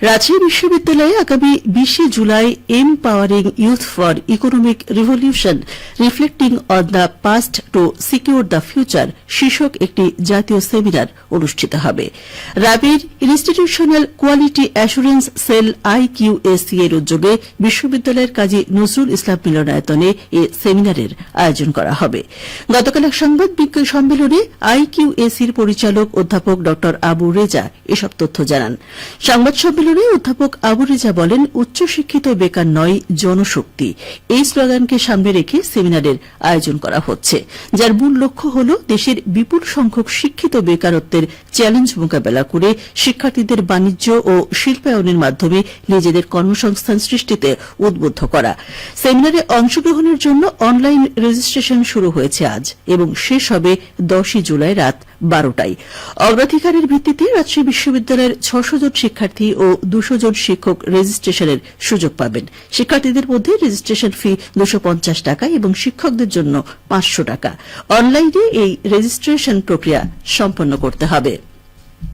রাজশাহী বিশ্ববিদ্যালয়ে আগামী 20 July empowering youth for economic revolution reflecting on the past to secure the future শীর্ষক একটি জাতীয় সেমিনার অনুষ্ঠিত হবে। রাবির institutional quality assurance cell IQAC এর উদ্যোগে বিশ্ববিদ্যালয়ের কাজী নজরুল ইসলাম মিলনায়তনে এ সেমিনারের আয়োজন করা হবে। গতকাল এক সংবাদ সম্মেলনে আইকিউএসির পরিচালক অধ্যাপক ড আবু রেজা এসব তথ্য জানান। সংবাদ সম্মেলনে অধ্যাপক আবু রেজা বলেন, উচ্চশিক্ষিত বেকার নয়, জনশক্তি, এই স্লোগানকে সামনে রেখে সেমিনারের আয়োজন করা হচ্ছে, যার মূল লক্ষ্য হল দেশের বিপুল সংখ্যক শিক্ষিত বেকারত্বের চ্যালেঞ্জ মোকাবেলা করে শিক্ষার্থীদের বাণিজ্য ও শিল্পায়নের মাধ্যমে নিজেদের কর্মসংস্থান সৃষ্টিতে উদ্বুদ্ধ করা। সেমিনারে অংশগ্রহণের জন্য অনলাইন রেজিস্ট্রেশন শুরু হয়েছে আজ এবং শেষ হবে 10 জুলাই রাত 12টায়। অগ্রাধিকারের ভিত্তিতে রাজশাহী বিশ্ববিদ্যালয়ের 600 জন শিক্ষার্থী ও 200 জন শিক্ষক রেজিস্ট্রেশনের সুযোগ পাবেন। শিক্ষার্থীদের মধ্যে রেজিস্ট্রেশন ফি 250 টাকা এবং শিক্ষকদের জন্য 500 টাকা। অনলাইনে এই রেজিস্ট্রেশন প্রক্রিয়া সম্পন্ন করতে হবে।